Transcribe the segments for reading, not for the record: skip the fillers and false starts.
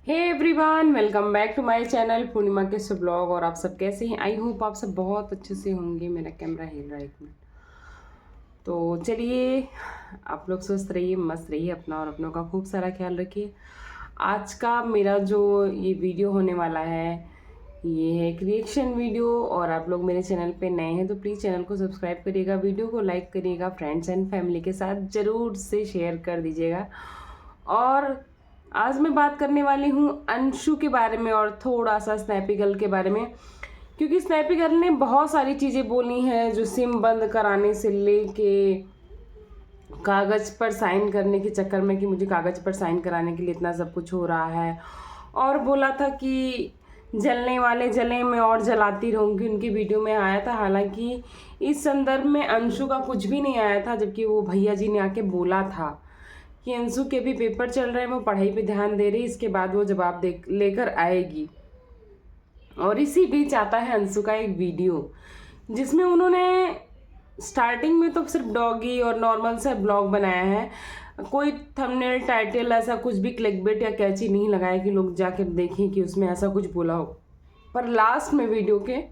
Hey everyone, welcome back to my channel Purnima के सो blog. और आप सब कैसे हैं? आई होप आप सब बहुत अच्छे से होंगे। मेरा कैमरा हिल रहा है एक मिनट। तो चलिए, आप लोग स्वस्थ रहिए, मस्त रहिए, अपना और अपनों का खूब सारा ख्याल रखिए। आज का मेरा जो ये वीडियो होने वाला है, ये है एक रिएक्शन वीडियो। और आप लोग मेरे चैनल पे नए हैं तो प्लीज़ चैनल को सब्सक्राइब करिएगा, वीडियो को लाइक करिएगा, फ्रेंड्स एंड फैमिली के साथ ज़रूर से शेयर कर दीजिएगा। और आज मैं बात करने वाली हूँ अंशु के बारे में और थोड़ा सा स्नैपी गर्ल के बारे में, क्योंकि स्नैपी गर्ल ने बहुत सारी चीज़ें बोली हैं, जो सिम बंद कराने से लेके कागज़ पर साइन करने के चक्कर में कि मुझे कागज़ पर साइन कराने के लिए इतना सब कुछ हो रहा है। और बोला था कि जलने वाले जले मैं और जलाती रहूँगी, उनकी वीडियो में आया था। हालांकि इस संदर्भ में अंशु का कुछ भी नहीं आया था, जबकि वो भैया जी ने आके बोला था कि अंशु के भी पेपर चल रहे हैं, वो पढ़ाई पे ध्यान दे रही, इसके बाद वो जवाब दे लेकर आएगी। और इसी बीच आता है अंशु का एक वीडियो, जिसमें उन्होंने स्टार्टिंग में तो सिर्फ डॉगी और नॉर्मल सा ब्लॉग बनाया है, कोई थंबनेल टाइटल ऐसा कुछ भी क्लिकबेट या कैची नहीं लगाया कि लोग जाकर देखें कि उसमें ऐसा कुछ बोला हो। पर लास्ट में वीडियो के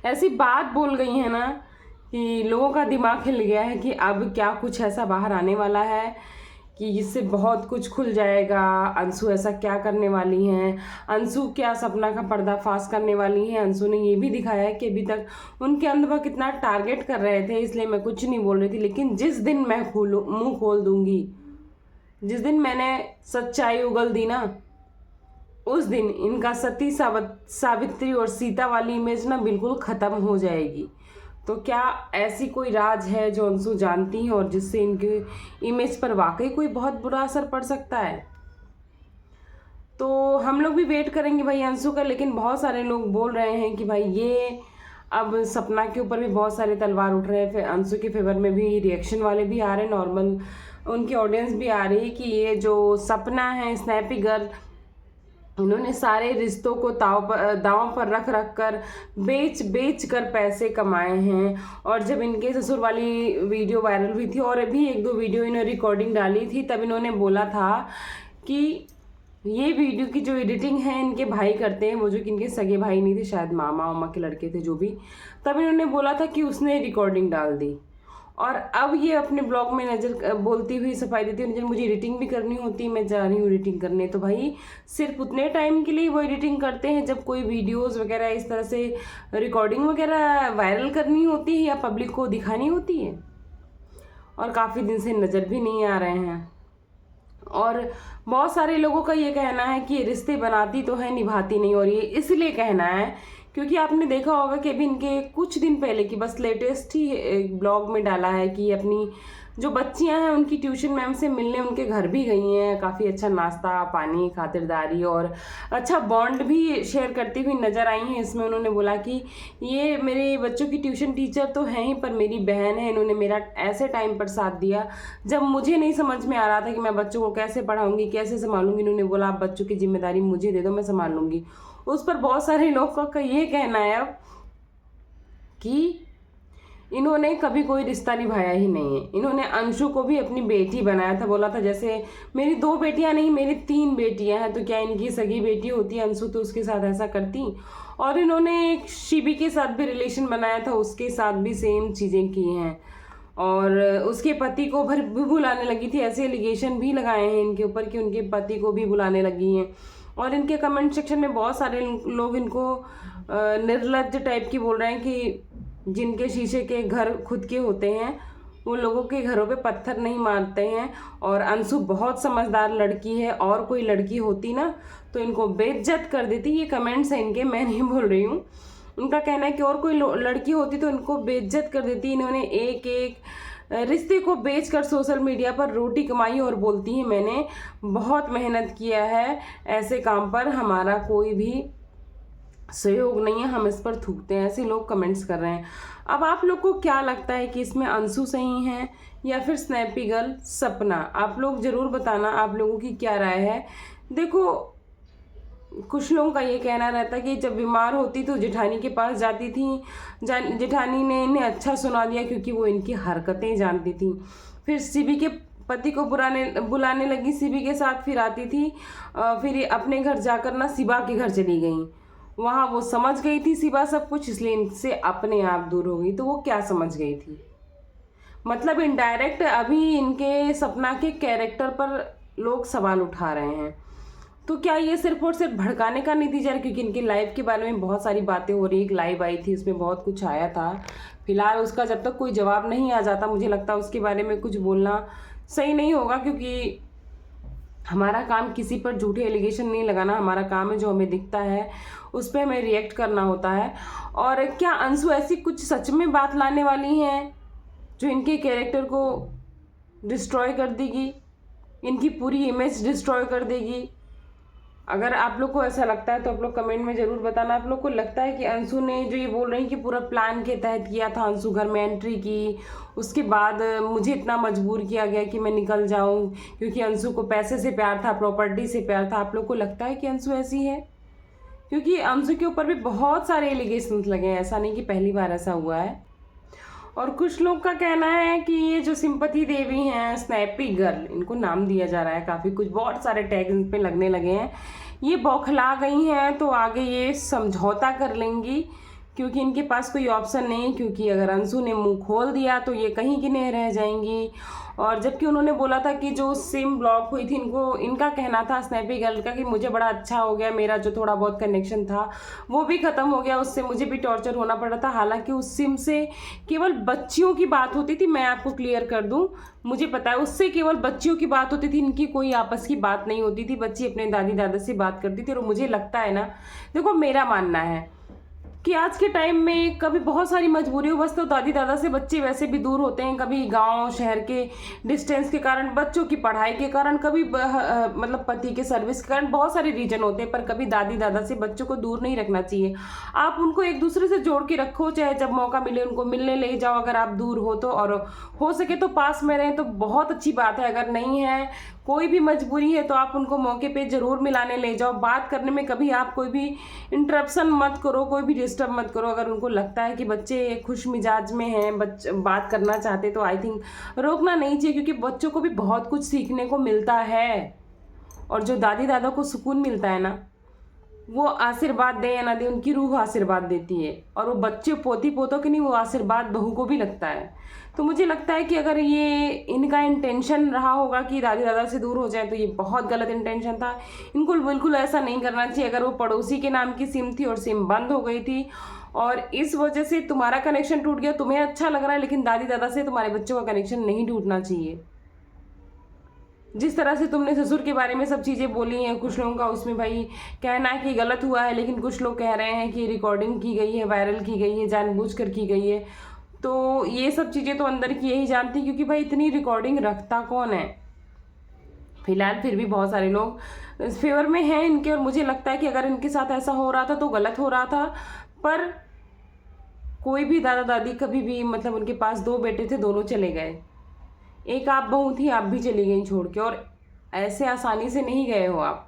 ऐसी बात बोल गई है ना कि लोगों का दिमाग हिल गया है कि अब क्या कुछ ऐसा बाहर आने वाला है कि जिससे बहुत कुछ खुल जाएगा। अंशु ऐसा क्या करने वाली हैं, अंशु क्या सपना का पर्दाफाश करने वाली हैं। अंशु ने ये भी दिखाया है कि अभी तक उनके अंदर वह कितना टारगेट कर रहे थे, इसलिए मैं कुछ नहीं बोल रही थी। लेकिन जिस दिन मैं मुंह खोल दूंगी, जिस दिन मैंने सच्चाई उगल दी ना, उस दिन इनका सती सावित्री और सीता वाली इमेज ना बिल्कुल ख़त्म हो जाएगी। तो क्या ऐसी कोई राज है जो अंशु जानती हैं और जिससे इनके इमेज पर वाकई कोई बहुत बुरा असर पड़ सकता है? तो हम लोग भी वेट करेंगे भाई अंशु का। लेकिन बहुत सारे लोग बोल रहे हैं कि भाई ये अब सपना के ऊपर भी बहुत सारे तलवार उठ रहे हैं, फिर अंशु के फेवर में भी रिएक्शन वाले भी आ रहे हैं, नॉर्मल उनकी ऑडियंस भी आ रही है कि ये जो सपना है स्नैपी गर्ल, उन्होंने सारे रिश्तों को दांव पर रख रख कर बेच बेच कर पैसे कमाए हैं। और जब इनके ससुर वाली वीडियो वायरल हुई थी और अभी एक दो वीडियो इन्होंने रिकॉर्डिंग डाली थी, तब इन्होंने बोला था कि ये वीडियो की जो एडिटिंग है इनके भाई करते हैं, वो जो कि इनके सगे भाई नहीं थे, शायद मामा उमा के लड़के थे जो भी। तब इन्होंने बोला था कि उसने रिकॉर्डिंग डाल दी। और अब ये अपने ब्लॉग में नज़र बोलती हुई सफाई देती हुई नजर, मुझे एडिटिंग भी करनी होती है, मैं जा रही हूँ एडिटिंग करने। तो भाई सिर्फ उतने टाइम के लिए वो एडिटिंग करते हैं जब कोई वीडियोस वगैरह इस तरह से रिकॉर्डिंग वगैरह वायरल करनी होती है या पब्लिक को दिखानी होती है। और काफ़ी दिन से नज़र भी नहीं आ रहे हैं। और बहुत सारे लोगों का ये कहना है कि रिश्ते बनाती तो है, निभाती नहीं। और ये इसलिए कहना है क्योंकि आपने देखा होगा कि अभी इनके कुछ दिन पहले की बस लेटेस्ट ही एक ब्लॉग में डाला है कि अपनी जो बच्चियां हैं उनकी ट्यूशन मैम से मिलने उनके घर भी गई हैं। काफ़ी अच्छा नाश्ता पानी खातिरदारी और अच्छा बॉन्ड भी शेयर करती हुई नज़र आई हैं। इसमें उन्होंने बोला कि ये मेरे बच्चों की ट्यूशन टीचर तो हैं ही, पर मेरी बहन है, इन्होंने मेरा ऐसे टाइम पर साथ दिया जब मुझे नहीं समझ में आ रहा था कि मैं बच्चों को कैसे पढ़ाऊँगी, कैसे संभालूंगी। इन्होंने बोला आप बच्चों की जिम्मेदारी मुझे दे दो, मैं संभाल लूँगी। उस पर बहुत सारे लोगों का ये कहना है अब कि इन्होंने कभी कोई रिश्ता निभाया ही नहीं है। इन्होंने अंशु को भी अपनी बेटी बनाया था, बोला था जैसे मेरी 2 बेटियां नहीं मेरी 3 बेटियां हैं, तो क्या इनकी सगी बेटी होती अंशु तो उसके साथ ऐसा करती। और इन्होंने एक शिबी के साथ भी रिलेशन बनाया था, उसके साथ भी सेम चीज़ें की हैं। और उसके पति को भी बुलाने लगी थी, ऐसे एलिगेशन भी लगाए हैं इनके ऊपर कि उनके पति को भी बुलाने लगी हैं। और इनके कमेंट सेक्शन में बहुत सारे लोग इनको निर्लज्ज टाइप की बोल रहे हैं कि जिनके शीशे के घर खुद के होते हैं वो लोगों के घरों पे पत्थर नहीं मारते हैं। और अंशु बहुत समझदार लड़की है, और कोई लड़की होती ना तो इनको बेइज्जत कर देती। ये कमेंट्स हैं इनके, मैं नहीं बोल रही हूँ। उनका कहना है कि और कोई लड़की होती तो इनको बेइज्जत कर देती। इन्होंने एक एक रिश्ते को बेचकर सोशल मीडिया पर रोटी कमाई और बोलती हैं मैंने बहुत मेहनत किया है, ऐसे काम पर हमारा कोई भी सहयोग नहीं है, हम इस पर थूकते हैं। ऐसे लोग कमेंट्स कर रहे हैं। अब आप लोग को क्या लगता है कि इसमें अंशु सही हैं या फिर स्नैपी गर्ल सपना? आप लोग ज़रूर बताना आप लोगों की क्या राय है। देखो, कुछ लोगों का ये कहना रहता है कि जब बीमार होती तो जेठानी के पास जाती थी, जेठानी ने इन्हें अच्छा सुना दिया क्योंकि वो इनकी हरकतें जानती थी। फिर शिबी के पति को बुलाने लगी शिवी के साथ, फिर आती थी फिर ये अपने घर जाकर ना शिवा के घर चली गई। वहाँ वो समझ गई थी शिवा सब कुछ, इसलिए इनसे अपने आप दूर हो गई। तो वो क्या समझ गई थी, मतलब इनडायरेक्ट अभी इनके सपना के कैरेक्टर पर लोग सवाल उठा रहे हैं। तो क्या ये सिर्फ और सिर्फ भड़काने का नतीजा है, क्योंकि इनकी लाइफ के बारे में बहुत सारी बातें हो रही। एक लाइव आई थी, उसमें बहुत कुछ आया था। फिलहाल उसका जब तक कोई जवाब नहीं आ जाता, मुझे लगता है उसके बारे में कुछ बोलना सही नहीं होगा, क्योंकि हमारा काम किसी पर झूठे एलिगेशन नहीं लगाना। हमारा काम है जो हमें दिखता है उस पर हमें रिएक्ट करना होता है। और क्या अंशु ऐसी कुछ सच में बात लाने वाली हैं जो इनके कैरेक्टर को डिस्ट्रॉय कर देगी, इनकी पूरी इमेज डिस्ट्रॉय कर देगी? अगर आप लोग को ऐसा लगता है तो आप लोग कमेंट में ज़रूर बताना। आप लोग को लगता है कि अंशु ने जो ये बोल रही कि पूरा प्लान के तहत किया था, अंशु घर में एंट्री की, उसके बाद मुझे इतना मजबूर किया गया कि मैं निकल जाऊं क्योंकि अंशु को पैसे से प्यार था, प्रॉपर्टी से प्यार था? आप लोग को लगता है कि अंशु ऐसी है? क्योंकि अंशु के ऊपर भी बहुत सारे एलिगेशंस लगे हैं, ऐसा नहीं कि पहली बार ऐसा हुआ है। और कुछ लोग का कहना है कि ये जो सिंपति देवी हैं, स्नैपी गर्ल इनको नाम दिया जा रहा है, काफ़ी कुछ बहुत सारे टैग इन पे लगने लगे हैं, ये बौखला गई हैं तो आगे ये समझौता कर लेंगी, क्योंकि इनके पास कोई ऑप्शन नहीं। क्योंकि अगर अंशु ने मुंह खोल दिया तो ये कहीं की नहीं रह जाएंगी। और जबकि उन्होंने बोला था कि जो सिम ब्लॉक हुई थी, इनका कहना था स्नैपी गर्ल का कि मुझे बड़ा अच्छा हो गया, मेरा जो थोड़ा बहुत कनेक्शन था वो भी ख़त्म हो गया, उससे मुझे भी टॉर्चर होना पड़ रहा था। हालांकि उस सिम से केवल बच्चियों की बात होती थी, मैं आपको क्लियर कर दूं, मुझे पता है उससे केवल बच्चियों की बात होती थी, इनकी कोई आपस की बात नहीं होती थी। बच्ची अपने दादी दादा से बात करती थी। और मुझे लगता है ना, देखो मेरा मानना है कि आज के टाइम में कभी बहुत सारी मजबूरी हो, बस तो दादी दादा से बच्चे वैसे भी दूर होते हैं, कभी गांव शहर के डिस्टेंस के कारण, बच्चों की पढ़ाई के कारण, कभी मतलब पति के सर्विस के कारण, बहुत सारे रीजन होते हैं। पर कभी दादी दादा से बच्चों को दूर नहीं रखना चाहिए। आप उनको एक दूसरे से जोड़ के रखो, चाहे जब मौका मिले उनको मिलने ले जाओ, अगर आप दूर हो तो, और हो सके तो पास में रहें तो बहुत अच्छी बात है। अगर नहीं है, कोई भी मजबूरी है, तो आप उनको मौके पे ज़रूर मिलाने ले जाओ। बात करने में कभी आप कोई भी इंटरप्शन मत करो, कोई भी डिस्टर्ब मत करो। अगर उनको लगता है कि बच्चे खुश मिजाज में हैं, बात करना चाहते, तो आई थिंक रोकना नहीं चाहिए, क्योंकि बच्चों को भी बहुत कुछ सीखने को मिलता है। और जो दादी दादा को सुकून मिलता है ना, वो आशीर्वाद दे या ना दे, उनकी रूह आशीर्वाद देती है। और वो बच्चे पोती पोतों के नहीं, वो आशीर्वाद बहू को भी लगता है। तो मुझे लगता है कि अगर ये इनका इंटेंशन रहा होगा कि दादी दादा से दूर हो जाए, तो ये बहुत गलत इंटेंशन था। इनको बिल्कुल ऐसा नहीं करना चाहिए। अगर वो पड़ोसी के नाम की सिम थी और सिम बंद हो गई थी और इस वजह से तुम्हारा कनेक्शन टूट गया, तुम्हें अच्छा लग रहा है, लेकिन दादी दादा से तुम्हारे बच्चों का कनेक्शन नहीं टूटना चाहिए। जिस तरह से तुमने ससुर के बारे में सब चीज़ें बोली हैं, कुछ लोगों का उसमें भाई कहना है कि गलत हुआ है, लेकिन कुछ लोग कह रहे हैं कि रिकॉर्डिंग की गई है, वायरल की गई है, जानबूझकर की गई है। तो ये सब चीज़ें तो अंदर की यही जानती, क्योंकि भाई इतनी रिकॉर्डिंग रखता कौन है। फिलहाल फिर भी बहुत सारे लोग फेवर में हैं इनके, और मुझे लगता है कि अगर इनके साथ ऐसा हो रहा था तो गलत हो रहा था। पर कोई भी दादा दादी कभी भी, मतलब उनके पास 2 बेटे थे, दोनों चले गए, एक आप बहू थी, आप भी चली गई छोड़ के। और ऐसे आसानी से नहीं गए हो आप,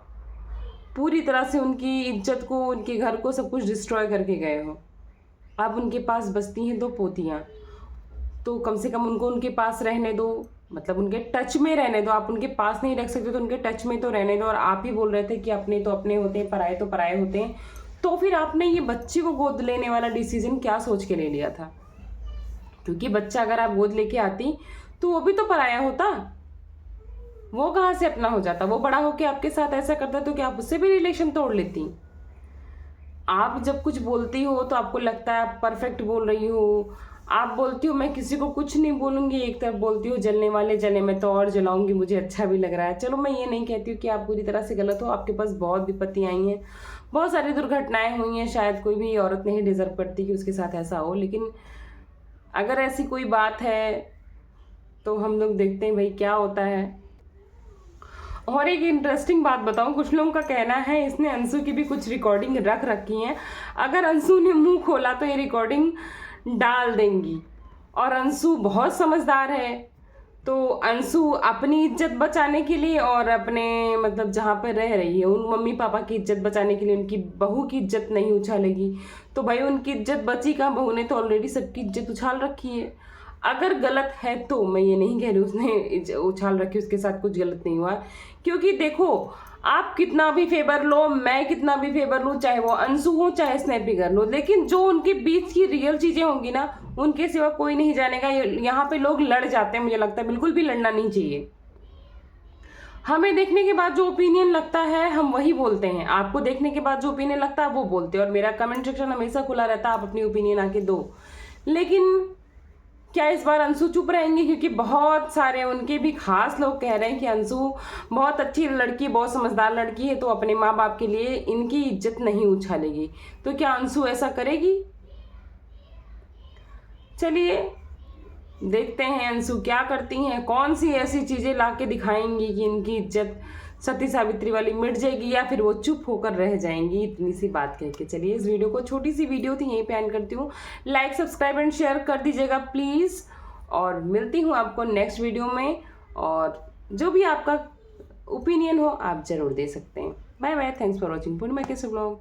पूरी तरह से उनकी इज्जत को, उनके घर को, सब कुछ डिस्ट्रॉय करके गए हो। अब उनके पास बसती हैं 2 पोतियाँ, तो कम से कम उनको उनके पास रहने दो, मतलब उनके टच में रहने दो। आप उनके पास नहीं रख सकते तो उनके टच में तो रहने दो। और आप ही बोल रहे थे कि अपने तो अपने होते हैं, पराए तो पराए होते हैं, तो फिर आपने ये बच्चे को गोद लेने वाला डिसीजन क्या सोच के ले लिया था? क्योंकि बच्चा अगर आप गोद लेके आती तो वो भी तो पराया होता, वो कहाँ से अपना हो जाता? वो बड़ा होके आपके साथ ऐसा करता तो क्या आप उससे भी रिलेशन तोड़ लेती? आप जब कुछ बोलती हो तो आपको लगता है आप परफेक्ट बोल रही हो, आप बोलती हो मैं किसी को कुछ नहीं बोलूँगी, एक तरफ बोलती हो जलने वाले जले, मैं तो और जलाऊंगी, मुझे अच्छा भी लग रहा है। चलो मैं ये नहीं कहती हूँ कि आप पूरी तरह से गलत हो, आपके पास बहुत विपत्ति आई हैं, बहुत सारी दुर्घटनाएं हुई हैं, शायद कोई भी औरत नहीं डिजर्व करती कि उसके साथ ऐसा हो। लेकिन अगर ऐसी कोई बात है तो हम लोग देखते हैं भाई क्या होता है। और एक इंटरेस्टिंग बात बताऊं, कुछ लोगों का कहना है इसने अंशु की भी कुछ रिकॉर्डिंग रख रखी हैं, अगर अंशु ने मुंह खोला तो ये रिकॉर्डिंग डाल देंगी। और अंशु बहुत समझदार है, तो अंशु अपनी इज्जत बचाने के लिए और अपने, मतलब जहाँ पर रह रही है उन मम्मी पापा की इज्जत बचाने के लिए, उनकी बहू की इज्जत नहीं उछालेगी। तो भाई उनकी इज्जत बची कहाँ? बहू ने तो ऑलरेडी सबकी इज्जत उछाल रखी है। अगर गलत है तो मैं ये नहीं कह रही उसने उछाल रखी उसके साथ कुछ गलत नहीं हुआ, क्योंकि देखो आप कितना भी फेवर लो, मैं कितना भी फेवर लूँ, चाहे वो अंशु हो चाहे स्नैपी कर लो, लेकिन जो उनके बीच की रियल चीजें होंगी ना, उनके सिवा कोई नहीं जानेगा। यहाँ पे लोग लड़ जाते हैं, मुझे लगता है बिल्कुल भी लड़ना नहीं चाहिए। हमें देखने के बाद जो ओपिनियन लगता है हम वही बोलते हैं, आपको देखने के बाद जो ओपिनियन लगता है वो बोलते हैं, और मेरा कमेंट सेक्शन हमेशा खुला रहता है, आप अपनी ओपिनियन आके दो। लेकिन क्या इस बार अंशु चुप रहेंगे? क्योंकि बहुत सारे उनके भी खास लोग कह रहे हैं कि अंशु बहुत अच्छी लड़की, बहुत समझदार लड़की है, तो अपने माँ बाप के लिए इनकी इज्जत नहीं उछालेगी। तो क्या अंशु ऐसा करेगी? चलिए देखते हैं अंशु क्या करती हैं, कौन सी ऐसी चीजें लाके दिखाएंगी कि इनकी इज्जत सती सावित्री वाली मिट जाएगी, या फिर वो चुप होकर रह जाएंगी इतनी सी बात कह के। चलिए इस वीडियो को, छोटी सी वीडियो थी, यहीं पे एंड करती हूँ। लाइक सब्सक्राइब एंड शेयर कर दीजिएगा प्लीज़, और मिलती हूँ आपको नेक्स्ट वीडियो में। और जो भी आपका ओपिनियन हो आप ज़रूर दे सकते हैं। Bye bye, thanks for watching Purnima Kesu blog.